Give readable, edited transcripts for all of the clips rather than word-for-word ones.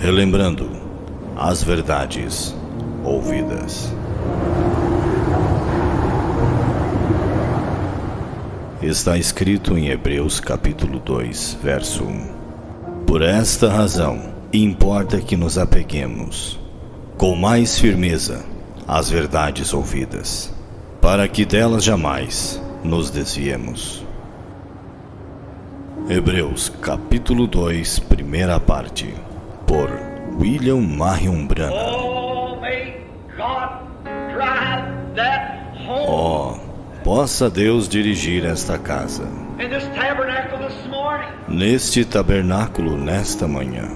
relembrando as verdades ouvidas. Está escrito em Hebreus capítulo 2, verso 1. Por esta razão, importa que nos apeguemos com mais firmeza às verdades ouvidas, para que delas jamais nos desviemos. Hebreus capítulo 2, primeira parte, por William Marion Branham. Possa Deus dirigir esta casa, neste tabernáculo nesta manhã.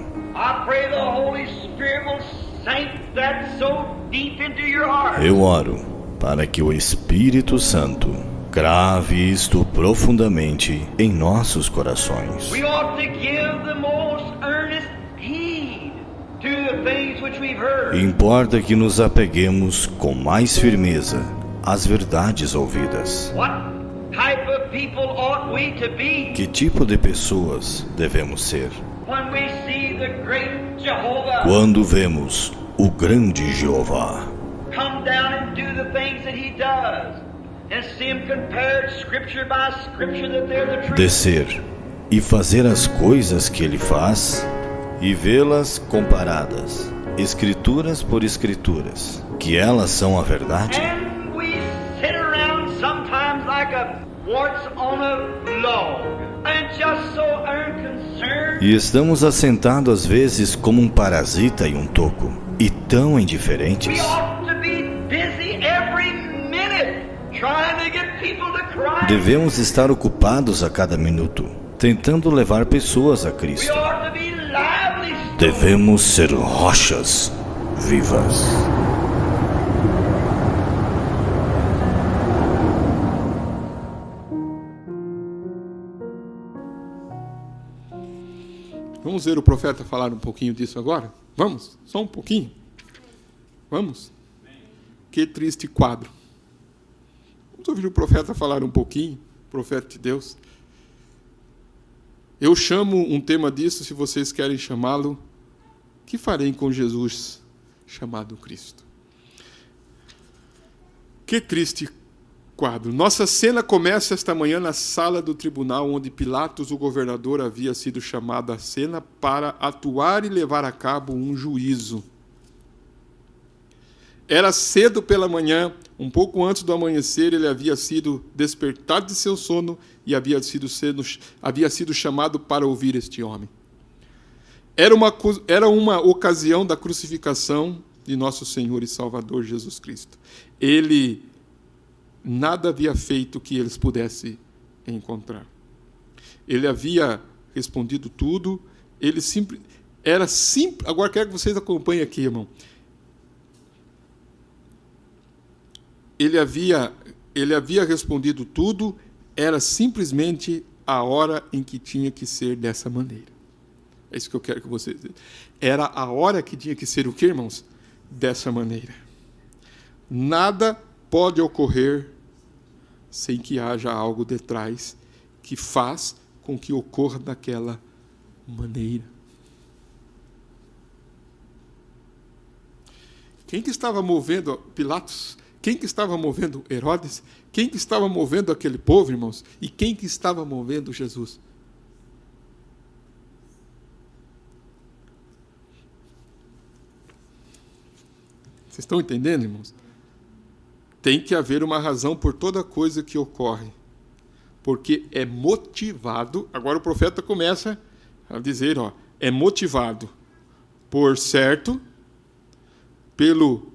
Eu oro para que o Espírito Santo grave isto profundamente em nossos corações. Importa que nos apeguemos com mais firmeza às verdades ouvidas. Que tipo de pessoas devemos ser? Quando vemos o grande Jeová descer e fazer as coisas que ele faz e vê-las comparadas, escrituras por escrituras, que elas são a verdade. E estamos assentados às vezes como um parasita em um toco, e tão indiferentes. Devemos estar ocupados a cada minuto, tentando levar pessoas a Cristo. Devemos ser rochas vivas. Vamos ver o profeta falar um pouquinho disso agora? Vamos? Só um pouquinho? Vamos? Que triste quadro. Vamos ouvir o profeta falar um pouquinho, profeta de Deus. Eu chamo um tema disso, se vocês querem chamá-lo, que farei com Jesus chamado Cristo? Que triste quadro. Nossa cena começa esta manhã na sala do tribunal, onde Pilatos, o governador, havia sido chamado à cena para atuar e levar a cabo um juízo. Era cedo pela manhã, um pouco antes do amanhecer, ele havia sido despertado de seu sono e havia sido chamado para ouvir este homem. Era uma ocasião da crucificação de nosso Senhor e Salvador Jesus Cristo. Ele nada havia feito que eles pudessem encontrar. Ele havia respondido tudo, era simples. Agora quero que vocês acompanhem aqui, irmão. Ele havia respondido tudo, era simplesmente a hora em que tinha que ser dessa maneira. É isso que eu quero que vocês vejam. Era a hora que tinha que ser o quê, irmãos? Dessa maneira. Nada pode ocorrer sem que haja algo detrás que faz com que ocorra daquela maneira. Quem que estava movendo Pilatos? Quem que estava movendo Herodes? Quem que estava movendo aquele povo, irmãos? E quem que estava movendo Jesus? Vocês estão entendendo, irmãos? Tem que haver uma razão por toda coisa que ocorre. Porque é motivado, agora o profeta começa a dizer, é motivado, por certo, pelo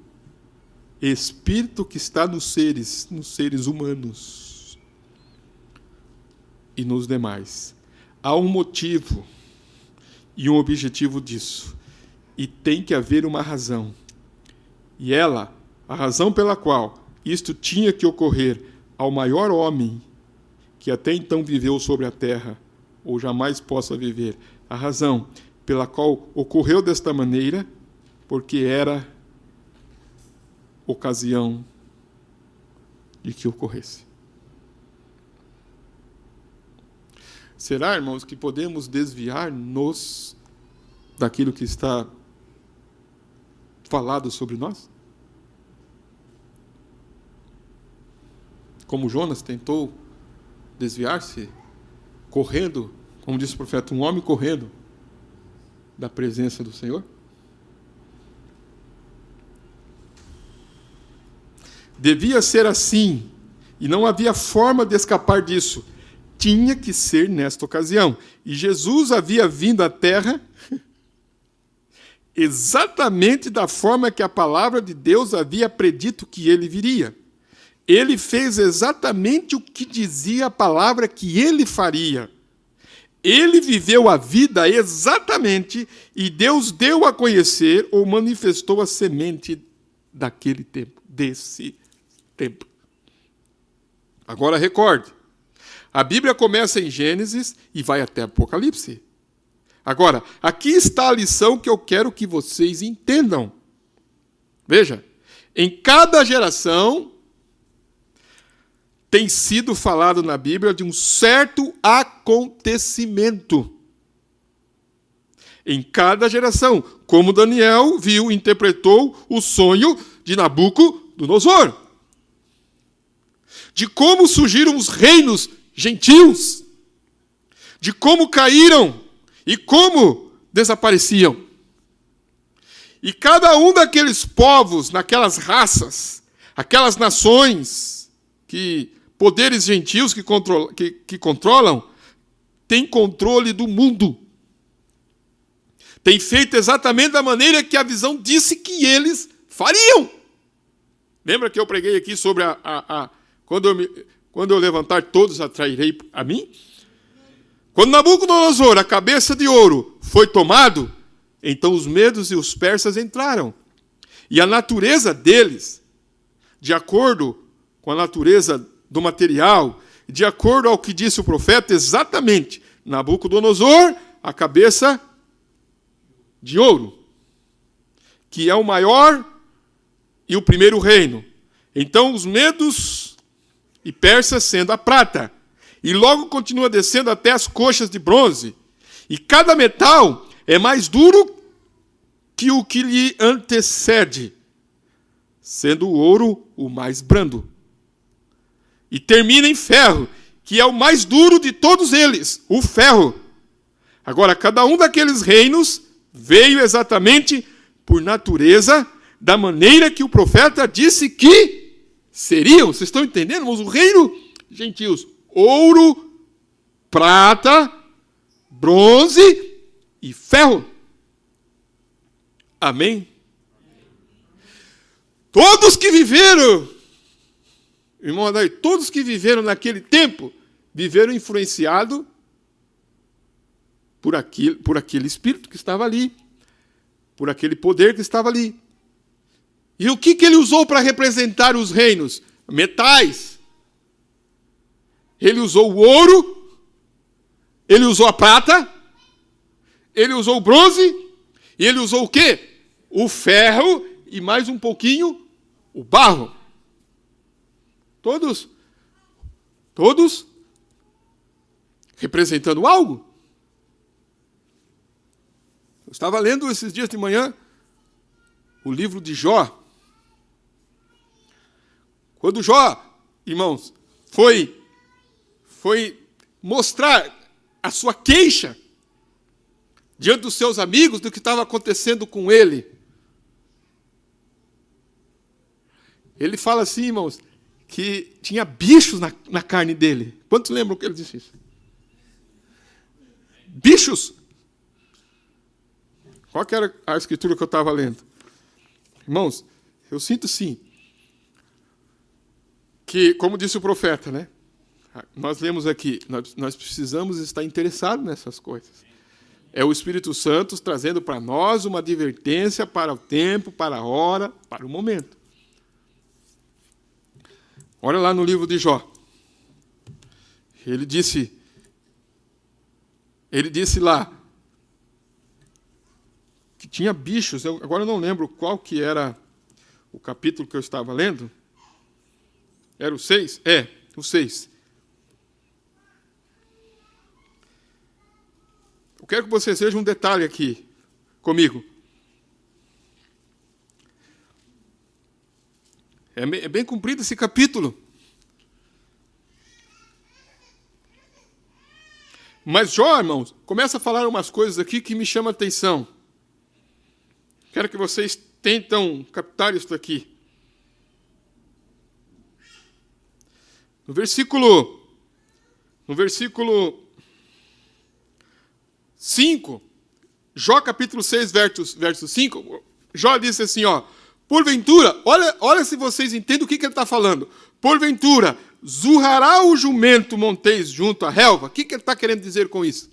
Espírito que está nos seres humanos e nos demais. Há um motivo e um objetivo disso. E tem que haver uma razão. E a razão pela qual isto tinha que ocorrer ao maior homem que até então viveu sobre a terra, ou jamais possa viver, a razão pela qual ocorreu desta maneira, porque era ocasião de que ocorresse. Será, irmãos, que podemos desviar-nos daquilo que está falado sobre nós? Como Jonas tentou desviar-se, correndo, como disse o profeta, um homem correndo da presença do Senhor? Devia ser assim, e não havia forma de escapar disso. Tinha que ser nesta ocasião. E Jesus havia vindo à terra exatamente da forma que a palavra de Deus havia predito que ele viria. Ele fez exatamente o que dizia a palavra que ele faria. Ele viveu a vida exatamente, e Deus deu a conhecer ou manifestou a semente daquele tempo, desse tempo. Agora recorde, a Bíblia começa em Gênesis e vai até Apocalipse. Agora, aqui está a lição que eu quero que vocês entendam. Veja, em cada geração tem sido falado na Bíblia de um certo acontecimento. Em cada geração, como Daniel viu e interpretou o sonho de Nabucodonosor. De como surgiram os reinos gentios. De como caíram e como desapareciam. E cada um daqueles povos, naquelas raças, aquelas nações, poderes gentios que controlam, tem controle do mundo. Tem feito exatamente da maneira que a visão disse que eles fariam. Lembra que eu preguei aqui sobre quando eu levantar todos atrairei a mim? Quando Nabucodonosor, a cabeça de ouro, foi tomado, então os medos e os persas entraram. E a natureza deles, de acordo com a natureza do material, de acordo ao que disse o profeta, exatamente, Nabucodonosor, a cabeça de ouro, que é o maior e o primeiro reino. Então os medos e persas sendo a prata. E logo continua descendo até as coxas de bronze. E cada metal é mais duro que o que lhe antecede, sendo o ouro o mais brando. E termina em ferro, que é o mais duro de todos eles, o ferro. Agora, cada um daqueles reinos veio exatamente por natureza, da maneira que o profeta disse que seriam. Vocês estão entendendo, irmãos? O reino gentios, ouro, prata, bronze e ferro. Amém? Todos que viveram, irmão Adair, todos que viveram naquele tempo, viveram influenciados por aquele espírito que estava ali, por aquele poder que estava ali. E o que ele usou para representar os reinos? Metais. Ele usou o ouro, ele usou a prata, ele usou o bronze, e ele usou o quê? O ferro e mais um pouquinho o barro. Todos representando algo. Eu estava lendo esses dias de manhã o livro de Jó. Quando Jó, irmãos, foi mostrar a sua queixa diante dos seus amigos do que estava acontecendo com ele. Ele fala assim, irmãos, que tinha bichos na carne dele. Quantos lembram que ele disse isso? Bichos. Qual que era a escritura que eu estava lendo? Irmãos, eu sinto sim que, como disse o profeta, né? Nós lemos aqui, nós precisamos estar interessados nessas coisas. É o Espírito Santo trazendo para nós uma advertência para o tempo, para a hora, para o momento. Olha lá no livro de Jó. Ele disse lá que tinha bichos. Agora eu não lembro qual que era o capítulo que eu estava lendo. Era o 6? É, o 6. Eu quero que vocês vejam um detalhe aqui comigo. É bem comprido esse capítulo. Mas Jó, irmãos, começa a falar umas coisas aqui que me chamam a atenção. Quero que vocês tentam captar isso aqui. No versículo 5, Jó capítulo 6, verso 5, Jó disse assim, ó, porventura, olha se vocês entendem o que ele está falando. Porventura, zurrará o jumento montês junto à relva? O que ele está querendo dizer com isso?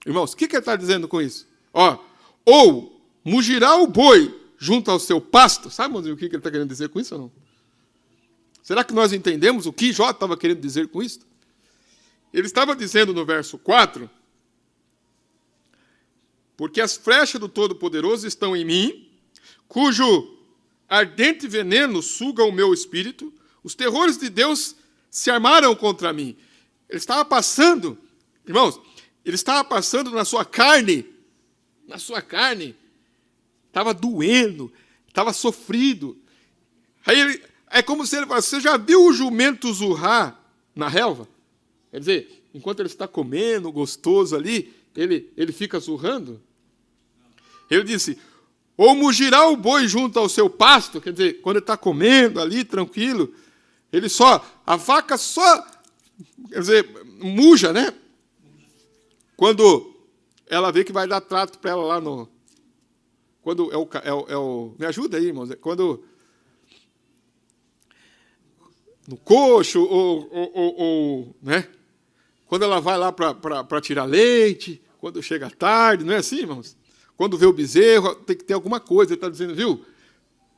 Irmãos, o que ele está dizendo com isso? Ó, ou mugirá o boi junto ao seu pasto? Sabe o que ele está querendo dizer com isso ou não? Será que nós entendemos o que Jó estava querendo dizer com isso? Ele estava dizendo no verso 4, porque as flechas do Todo-Poderoso estão em mim, cujo ardente veneno suga o meu espírito, os terrores de Deus se armaram contra mim. Ele estava passando, irmãos, ele estava passando na sua carne, estava doendo, estava sofrido. Aí é como se ele falasse, você já viu o jumento zurrar na relva? Quer dizer, enquanto ele está comendo, gostoso ali, ele fica zurrando? Ele disse, ou mugirá o boi junto ao seu pasto, quer dizer, quando ele está comendo ali, tranquilo, a vaca só, quer dizer, muja, né? Quando ela vê que vai dar trato para ela lá no... Quando me ajuda aí, irmãos. Quando... No coxo, ou né? Quando ela vai lá para tirar leite, quando chega tarde, não é assim, irmãos? Quando vê o bezerro, tem que ter alguma coisa. Ele está dizendo, viu?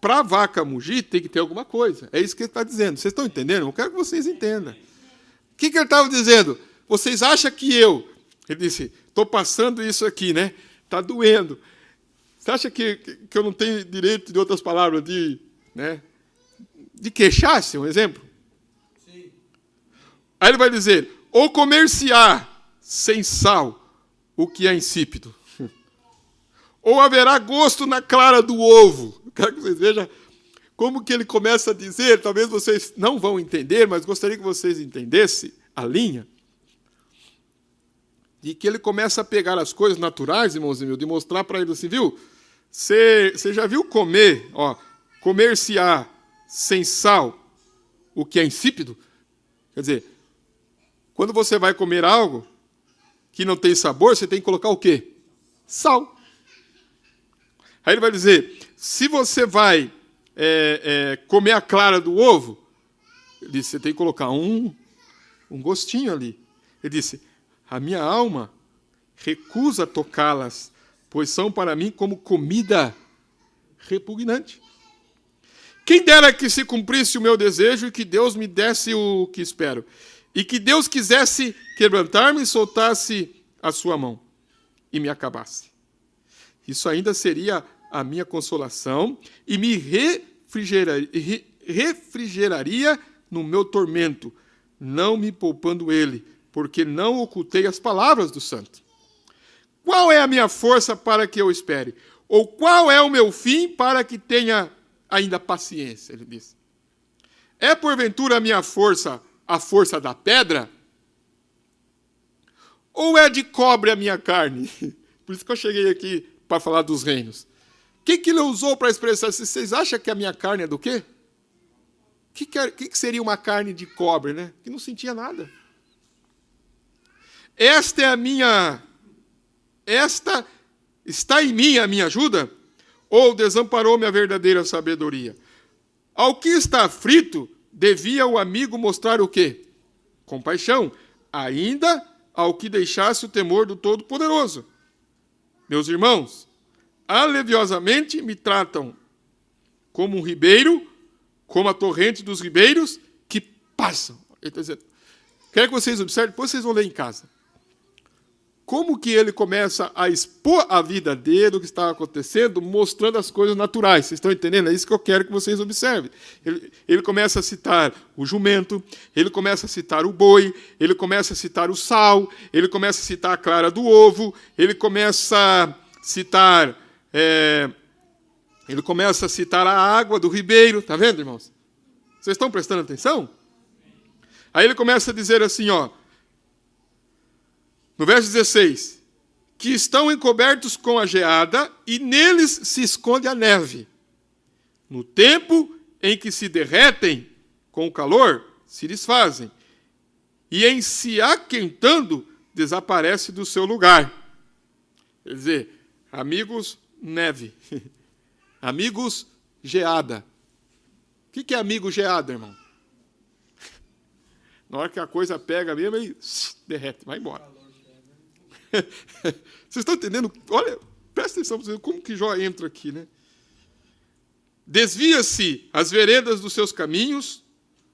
Para a vaca mugir, tem que ter alguma coisa. É isso que ele está dizendo. Vocês estão entendendo? Eu quero que vocês entendam. O que ele estava dizendo? Vocês acham que ele disse, estou passando isso aqui, né? Está doendo. Você acha que eu não tenho direito, de outras palavras, de queixar-se, um exemplo? Sim. Aí ele vai dizer, ou comer-se-á sem sal o que é insípido. Ou haverá gosto na clara do ovo. Quero que vocês vejam como que ele começa a dizer, talvez vocês não vão entender, mas gostaria que vocês entendessem a linha, de que ele começa a pegar as coisas naturais, irmãos e meus, de mostrar para eles assim, viu? Você já viu comer-se-á sem sal o que é insípido? Quer dizer, quando você vai comer algo que não tem sabor, você tem que colocar o quê? Sal. Aí ele vai dizer, se você vai comer a clara do ovo, ele disse, você tem que colocar um gostinho ali. Ele disse, a minha alma recusa tocá-las, pois são para mim como comida repugnante. Quem dera que se cumprisse o meu desejo e que Deus me desse o que espero, e que Deus quisesse quebrantar-me e soltasse a sua mão e me acabasse. Isso ainda seria a minha consolação e me refrigeraria no meu tormento, não me poupando ele, porque não ocultei as palavras do santo. Qual é a minha força para que eu espere? Ou qual é o meu fim para que tenha ainda paciência? Ele diz. É porventura a minha força a força da pedra? Ou é de cobre a minha carne? Por isso que eu cheguei aqui para falar dos reinos. O que ele usou para expressar? Vocês acham que a minha carne é do quê? O que seria uma carne de cobre, né? Que não sentia nada. Esta está em mim a minha ajuda? Ou desamparou-me a verdadeira sabedoria? Ao que está aflito, devia o amigo mostrar o quê? Compaixão, ainda ao que deixasse o temor do Todo-Poderoso. Meus irmãos, aleviosamente me tratam como um ribeiro, como a torrente dos ribeiros que passam. Ele está dizendo, quero que vocês observem, depois vocês vão ler em casa. Como que ele começa a expor a vida dele, o que está acontecendo, mostrando as coisas naturais. Vocês estão entendendo? É isso que eu quero que vocês observem. Ele começa a citar o jumento, ele começa a citar o boi, ele começa a citar o sal, ele começa a citar a clara do ovo, ele começa a citar Ele começa a citar a água do ribeiro, está vendo, irmãos? Vocês estão prestando atenção? Aí ele começa a dizer assim, ó, no verso 16, que estão encobertos com a geada e neles se esconde a neve. No tempo em que se derretem com o calor, se desfazem. E em se aquentando, desaparece do seu lugar. Quer dizer, amigos, neve. Amigos, geada. O que é amigo geada, irmão? Na hora que a coisa pega mesmo, aí derrete, vai embora. Vocês estão entendendo? Olha, presta atenção para como que Jó entra aqui, né? Desvia-se as veredas dos seus caminhos,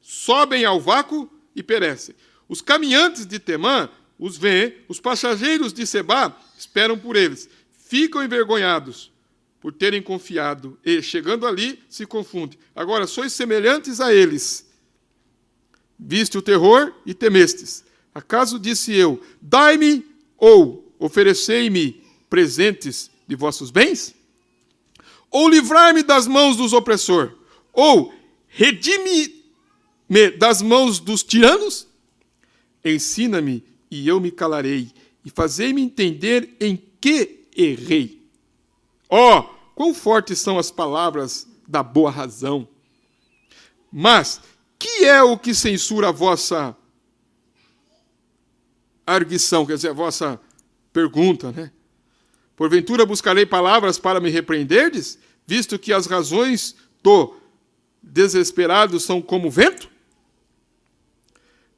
sobem ao vácuo e perecem. Os caminhantes de Temã os veem, os passageiros de Sebá esperam por eles. Ficam envergonhados por terem confiado e, chegando ali, se confundem. Agora, sois semelhantes a eles. Viste o terror e temestes. Acaso disse eu, dai-me ou oferecei-me presentes de vossos bens? Ou livrai-me das mãos dos opressores? Ou redime-me das mãos dos tiranos? Ensina-me e eu me calarei, e fazei-me entender em que errei. Ó, quão fortes são as palavras da boa razão! Mas que é o que censura a vossa arguição, quer dizer, a vossa pergunta, né? Porventura buscarei palavras para me repreenderdes, visto que as razões do desesperado são como vento?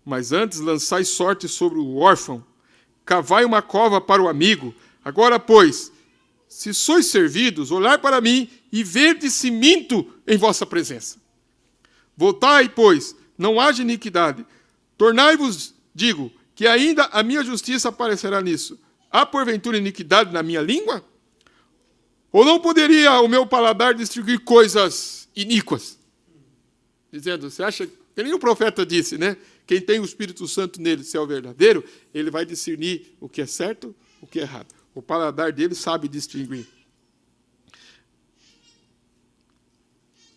Mas antes lançai sorte sobre o órfão, cavai uma cova para o amigo. Agora, pois, se sois servidos, olhai para mim e vede se minto em vossa presença. Voltai, pois, não haja iniquidade. Tornai-vos, digo, que ainda a minha justiça aparecerá nisso. Há porventura iniquidade na minha língua? Ou não poderia o meu paladar distinguir coisas iníquas? Dizendo, você acha, que nem o profeta disse, né? Quem tem o Espírito Santo nele, se é o verdadeiro, ele vai discernir o que é certo, o que é errado. O paladar dele sabe distinguir.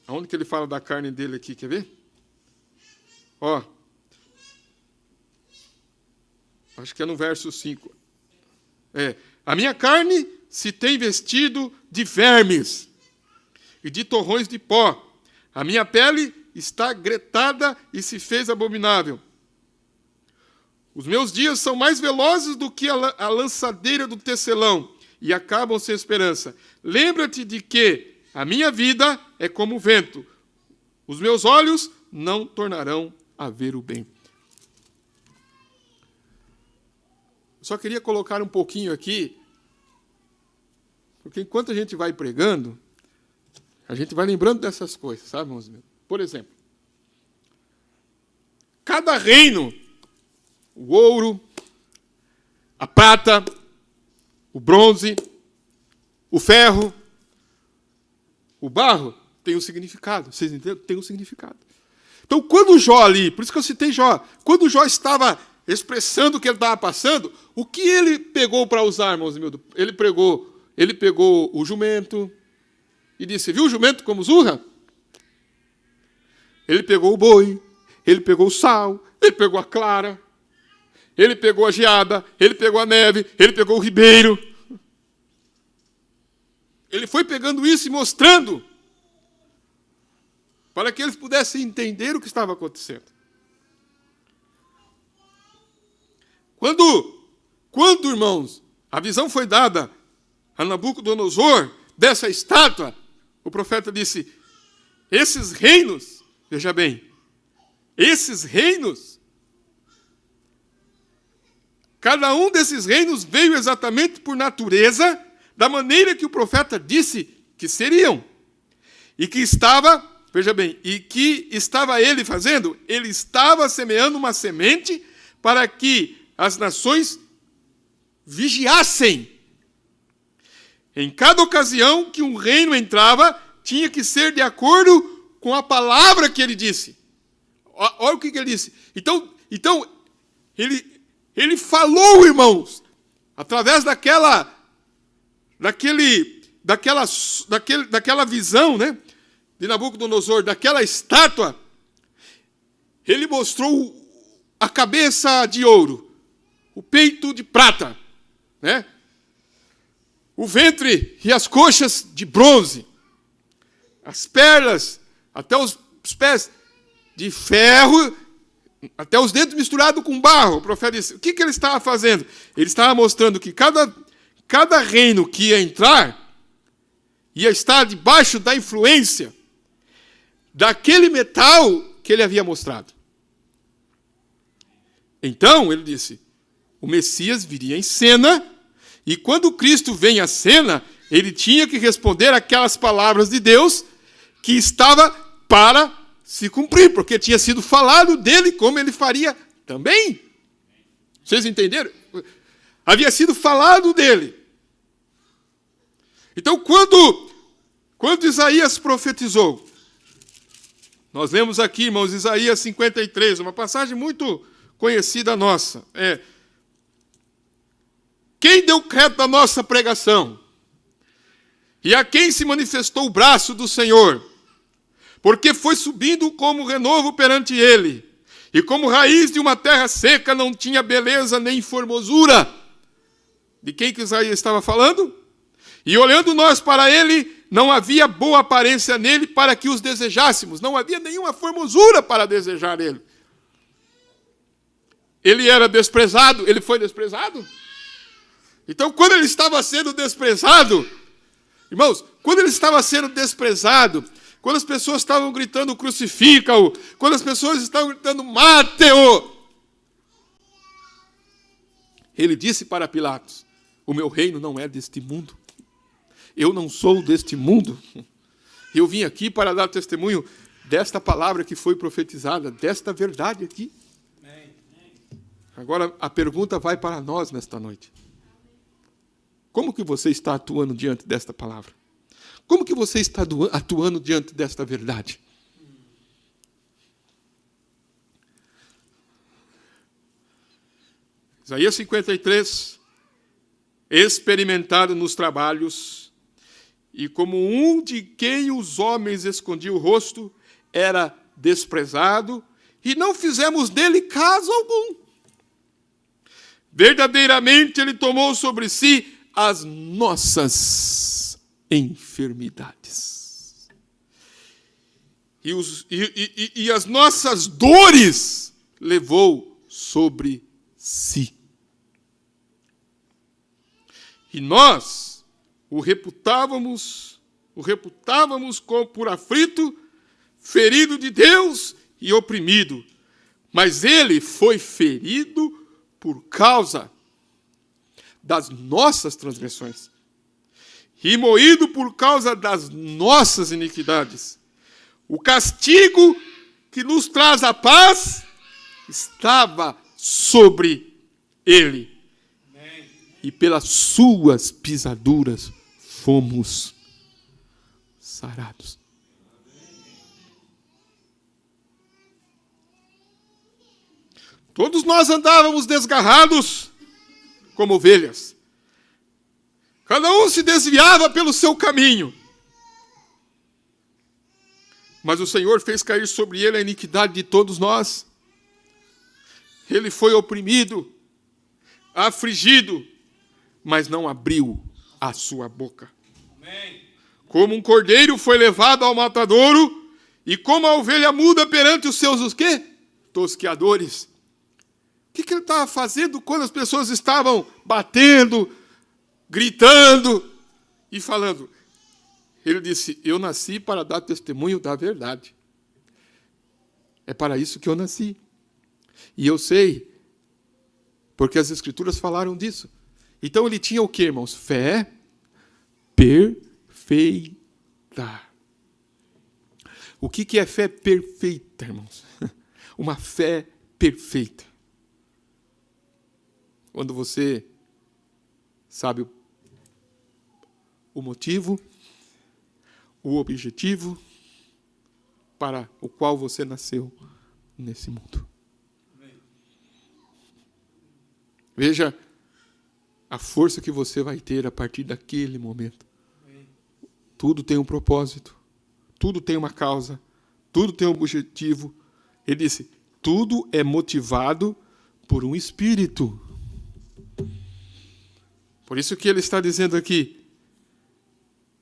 Aonde que ele fala da carne dele aqui, quer ver? Ó, acho que é no verso 5. A minha carne se tem vestido de vermes e de torrões de pó. A minha pele está gretada e se fez abominável. Os meus dias são mais velozes do que a lançadeira do tecelão e acabam sem esperança. Lembra-te de que a minha vida é como o vento. Os meus olhos não tornarão a ver o bem. Só queria colocar um pouquinho aqui, porque enquanto a gente vai pregando, a gente vai lembrando dessas coisas, sabe, irmãos? Por exemplo, cada reino, o ouro, a prata, o bronze, o ferro, o barro, tem um significado. Vocês entendem? Tem um significado. Então, quando Jó ali, por isso que eu citei Jó, quando Jó estava expressando o que ele estava passando, o que ele pegou para usar, irmãos? Ele pegou o jumento e disse, viu o jumento como zurra? Ele pegou o boi, ele pegou o sal, ele pegou a clara, ele pegou a geada, ele pegou a neve, ele pegou o ribeiro. Ele foi pegando isso e mostrando para que eles pudessem entender o que estava acontecendo. Quando, irmãos, a visão foi dada a Nabucodonosor dessa estátua, o profeta disse, esses reinos, veja bem, esses reinos, cada um desses reinos veio exatamente por natureza, da maneira que o profeta disse que seriam. E que estava, veja bem, e que estava ele fazendo? Ele estava semeando uma semente para que as nações vigiassem. Em cada ocasião que um reino entrava, tinha que ser de acordo com a palavra que ele disse. Olha o que ele disse. Então ele falou, irmãos, através daquele daquela visão, né, de Nabucodonosor, daquela estátua, ele mostrou a cabeça de ouro, o peito de prata, né, o ventre e as coxas de bronze, as pernas, até os pés de ferro, até os dedos misturados com barro. O profeta disse, o que ele estava fazendo? Ele estava mostrando que cada reino que ia entrar, ia estar debaixo da influência daquele metal que ele havia mostrado. Então, ele disse, o Messias viria em cena, e quando Cristo vem à cena, ele tinha que responder aquelas palavras de Deus que estava para se cumprir, porque tinha sido falado dele como ele faria também. Vocês entenderam? Havia sido falado dele. Então, quando Isaías profetizou, nós lemos aqui, irmãos, Isaías 53, uma passagem muito conhecida nossa. Quem deu crédito à nossa pregação? E a quem se manifestou o braço do Senhor? Porque foi subindo como renovo perante ele, e como raiz de uma terra seca não tinha beleza nem formosura. De quem que Isaías estava falando? E olhando nós para ele, não havia boa aparência nele para que os desejássemos. Não havia nenhuma formosura para desejar ele. Ele era desprezado. Ele foi desprezado? Então, quando ele estava sendo desprezado, irmãos, quando ele estava sendo desprezado, quando as pessoas estavam gritando crucifica-o, quando as pessoas estavam gritando mate-o, ele disse para Pilatos, o meu reino não é deste mundo. Eu não sou deste mundo. Eu vim aqui para dar testemunho desta palavra que foi profetizada, desta verdade aqui. Agora, a pergunta vai para nós nesta noite. Como que você está atuando diante desta palavra? Como que você está atuando diante desta verdade? Isaías 53, experimentado nos trabalhos, e como um de quem os homens escondiam o rosto, era desprezado, e não fizemos dele caso algum. Verdadeiramente ele tomou sobre si as nossas enfermidades. E as nossas dores levou sobre si. E nós o reputávamos como por aflito, ferido de Deus e oprimido. Mas ele foi ferido por causa das nossas transgressões e moído por causa das nossas iniquidades. O castigo que nos traz a paz estava sobre ele. E pelas suas pisaduras fomos sarados. Todos nós andávamos desgarrados como ovelhas. Cada um se desviava pelo seu caminho. Mas o Senhor fez cair sobre ele a iniquidade de todos nós. Ele foi oprimido, afligido, mas não abriu a sua boca. Amém. Como um cordeiro foi levado ao matadouro, e como a ovelha muda perante os seus, os quê? Tosqueadores. O que ele estava fazendo quando as pessoas estavam batendo, gritando e falando? Ele disse, eu nasci para dar testemunho da verdade. É para isso que eu nasci. E eu sei, porque as Escrituras falaram disso. Então ele tinha o que, irmãos? Fé perfeita. O que é fé perfeita, irmãos? Uma fé perfeita. Quando você sabe o motivo, o objetivo para o qual você nasceu nesse mundo. Veja a força que você vai ter a partir daquele momento. Tudo tem um propósito, tudo tem uma causa, tudo tem um objetivo. Ele disse, tudo é motivado por um espírito. Por isso que ele está dizendo aqui,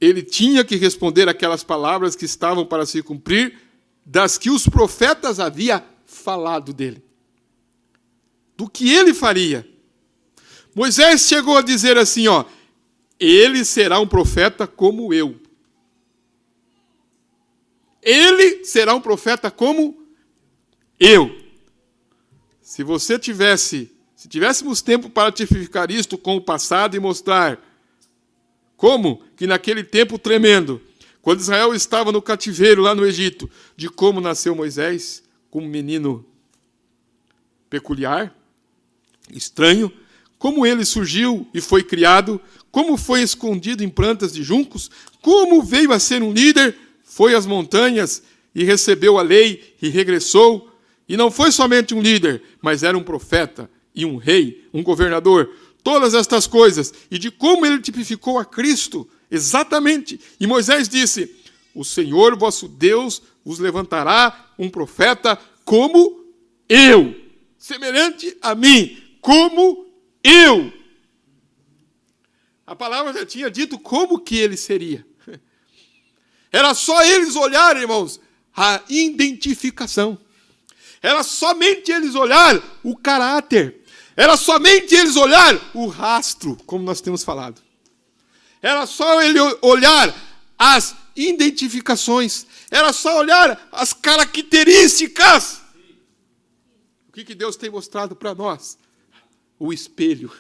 ele tinha que responder aquelas palavras que estavam para se cumprir, das que os profetas haviam falado dele. Do que ele faria. Moisés chegou a dizer assim, ó, ele será um profeta como eu. Ele será um profeta como eu. Se tivéssemos tempo para tipificar isto com o passado e mostrar como que naquele tempo tremendo, quando Israel estava no cativeiro lá no Egito, de como nasceu Moisés, como um menino peculiar, estranho, como ele surgiu e foi criado, como foi escondido em plantas de juncos, como veio a ser um líder, foi às montanhas e recebeu a lei e regressou, e não foi somente um líder, mas era um profeta e um rei, um governador, todas estas coisas, e de como ele tipificou a Cristo, exatamente. E Moisés disse, o Senhor vosso Deus vos levantará um profeta como eu, semelhante a mim, como eu. A palavra já tinha dito como que ele seria. Era só eles olharem, irmãos, a identificação. Era somente eles olhar o caráter. Era somente eles olhar o rastro, como nós temos falado. Era só ele olhar as identificações. Era só olhar as características. O que Deus tem mostrado para nós? O espelho.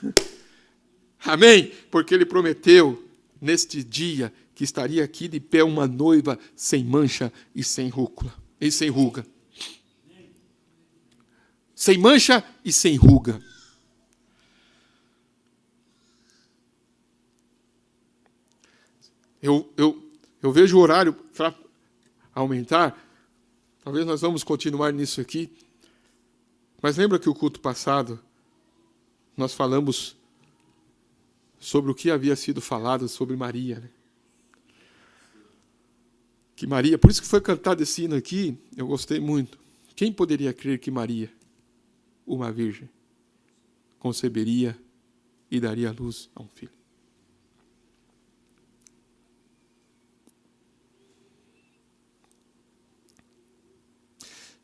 Amém? Porque ele prometeu neste dia que estaria aqui de pé uma noiva sem mancha e sem ruga. Sem mancha e sem ruga. Eu vejo o horário para aumentar. Talvez nós vamos continuar nisso aqui. Mas lembra que o culto passado nós falamos sobre o que havia sido falado sobre Maria, né? Que Maria, por isso que foi cantado esse hino aqui, eu gostei muito. Quem poderia crer que Maria, uma virgem, conceberia e daria à luz a um filho?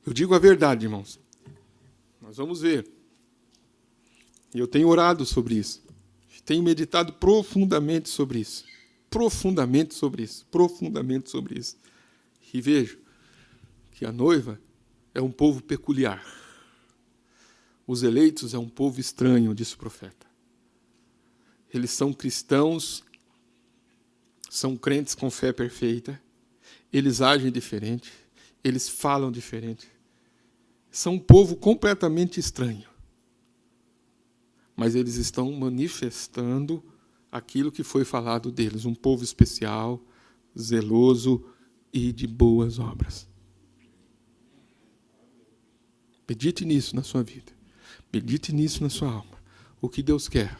Eu digo a verdade, irmãos. Nós vamos ver. E eu tenho orado sobre isso. Tenho meditado profundamente sobre isso. Profundamente sobre isso. Profundamente sobre isso. E vejo que a noiva é um povo peculiar. Os eleitos é um povo estranho, disse o profeta. Eles são cristãos, são crentes com fé perfeita, eles agem diferente, eles falam diferente. São um povo completamente estranho. Mas eles estão manifestando aquilo que foi falado deles, um povo especial, zeloso e de boas obras. Medite nisso na sua vida. Medite nisso na sua alma. O que Deus quer.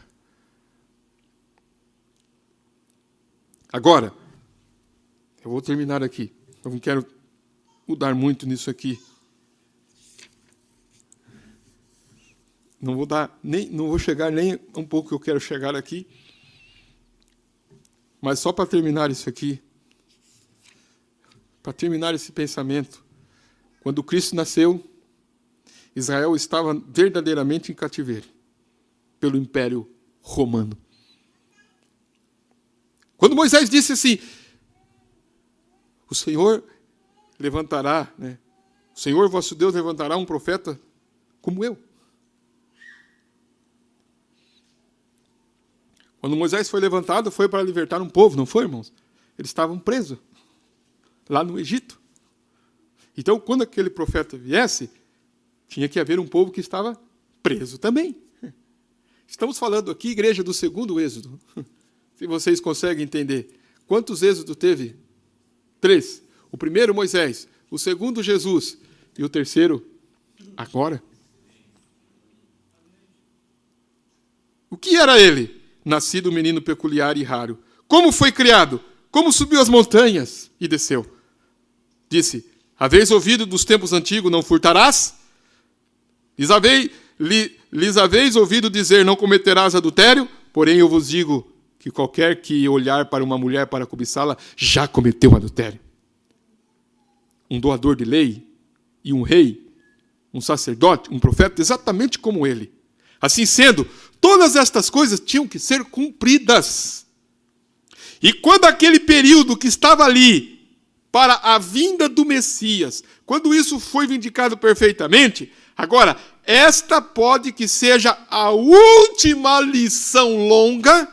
Agora, eu vou terminar aqui. Eu não quero mudar muito nisso aqui. Não vou chegar nem um pouco que eu quero chegar aqui. Mas só para terminar isso aqui, para terminar esse pensamento, quando Cristo nasceu, Israel estava verdadeiramente em cativeiro pelo Império Romano. Quando Moisés disse assim, o Senhor levantará, o Senhor vosso Deus levantará um profeta como eu. Quando Moisés foi levantado, foi para libertar um povo, não foi, irmãos? Eles estavam presos lá no Egito. Então, quando aquele profeta viesse, tinha que haver um povo que estava preso também. Estamos falando aqui, igreja do segundo êxodo. Se vocês conseguem entender. Quantos êxodos teve? 3. O primeiro, Moisés. O segundo, Jesus. E o terceiro, agora. O que era ele? Nascido um menino peculiar e raro. Como foi criado? como subiu as montanhas e desceu. Disse: haveis ouvido dos tempos antigos, não furtarás? Lhes haveis ouvido dizer, não cometerás adultério? Porém eu vos digo que qualquer que olhar para uma mulher para cobiçá-la, já cometeu adultério. Um doador de lei e um rei, um sacerdote, um profeta, exatamente como ele. Assim sendo, todas estas coisas tinham que ser cumpridas. E quando aquele período que estava ali para a vinda do Messias, quando isso foi vindicado perfeitamente, agora, esta pode que seja a última lição longa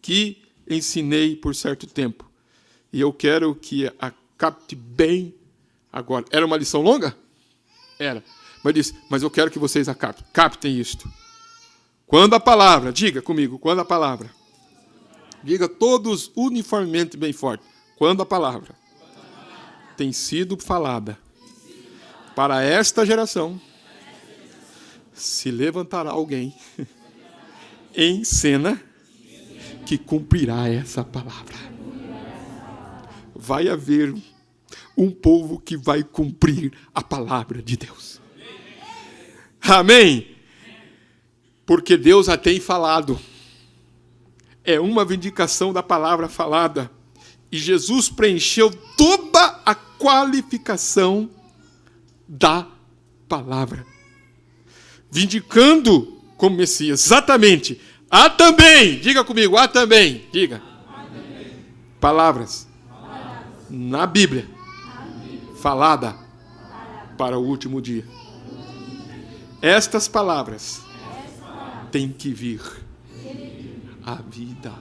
que ensinei por certo tempo. E eu quero que a capte bem agora. Era uma lição longa? Era. Mas disse, mas eu quero que vocês a captem. Captem isto. Quando a palavra, diga comigo, quando a palavra, diga todos uniformemente bem forte. Quando a palavra tem sido falada para esta geração, se levantará alguém em cena que cumprirá essa palavra. Vai haver um povo que vai cumprir a palavra de Deus. Amém? Porque Deus a tem falado. É uma vindicação da palavra falada. E Jesus preencheu toda a qualificação da palavra. Vindicando como Messias. Exatamente. Há também, diga comigo, há também, diga. Palavras na Bíblia falada para o último dia. Estas palavras têm que vir à vida.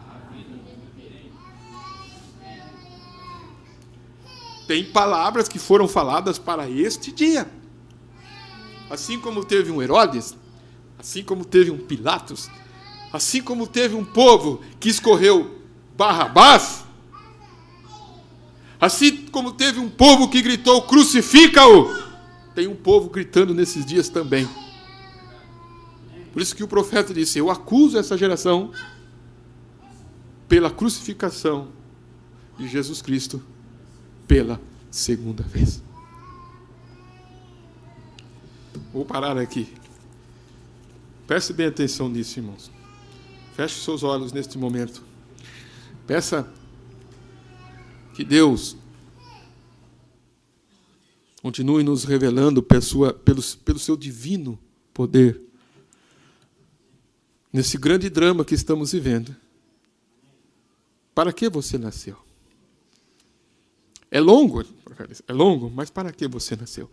Tem palavras que foram faladas para este dia. Assim como teve um Herodes, assim como teve um Pilatos, assim como teve um povo que escorreu Barrabás, assim como teve um povo que gritou, crucifica-o, tem um povo gritando nesses dias também. Por isso que o profeta disse, eu acuso essa geração pela crucificação de Jesus Cristo pela segunda vez. Vou parar aqui. Preste bem atenção nisso, irmãos. Feche seus olhos neste momento. Peça que Deus continue nos revelando pelo seu divino poder nesse grande drama que estamos vivendo. Para que você nasceu? É longo, mas para que você nasceu?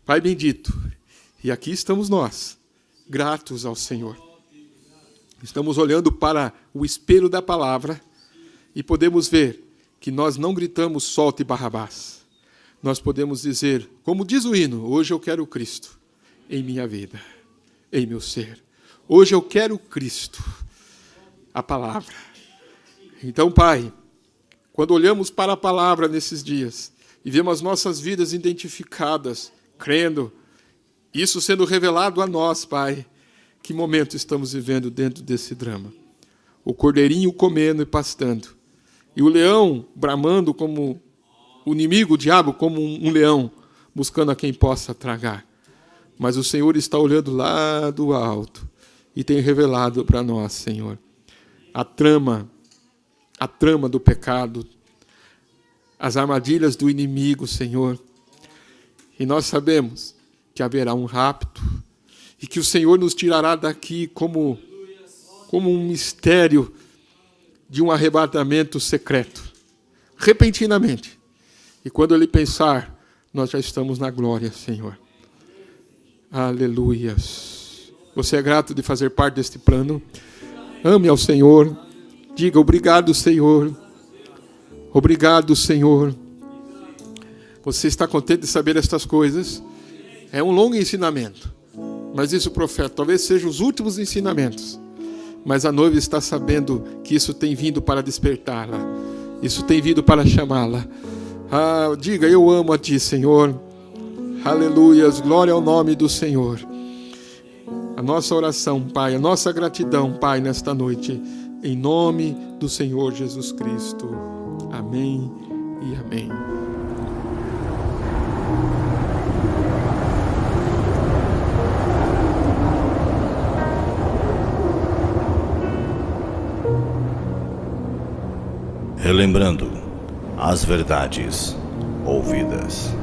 Pai bendito, e aqui estamos nós, gratos ao Senhor. Estamos olhando para o espelho da palavra e podemos ver que nós não gritamos solte Barrabás. Nós podemos dizer, como diz o hino, hoje eu quero Cristo em minha vida, em meu ser. Hoje eu quero Cristo, a palavra. Então, Pai, quando olhamos para a palavra nesses dias e vemos as nossas vidas identificadas, crendo, isso sendo revelado a nós, Pai, que momento estamos vivendo dentro desse drama? O cordeirinho comendo e pastando, e o leão bramando como o inimigo, o diabo, como um leão, buscando a quem possa tragar. Mas o Senhor está olhando lá do alto e tem revelado para nós, Senhor, a trama do pecado, as armadilhas do inimigo, Senhor. E nós sabemos que haverá um rapto e que o Senhor nos tirará daqui como um mistério de um arrebatamento secreto, repentinamente. E quando Ele pensar, nós já estamos na glória, Senhor. Aleluias. Você é grato de fazer parte deste plano? Ame ao Senhor. Diga obrigado, Senhor. Obrigado, Senhor. Você está contente de saber estas coisas? É um longo ensinamento. Mas isso, profeta, talvez sejam os últimos ensinamentos. Mas a noiva está sabendo que isso tem vindo para despertá-la. Isso tem vindo para chamá-la. Diga, eu amo a Ti, Senhor. Aleluias, glória ao nome do Senhor. A nossa oração, Pai, a nossa gratidão, Pai, nesta noite em nome do Senhor Jesus Cristo. Amém e amém. Relembrando as verdades ouvidas.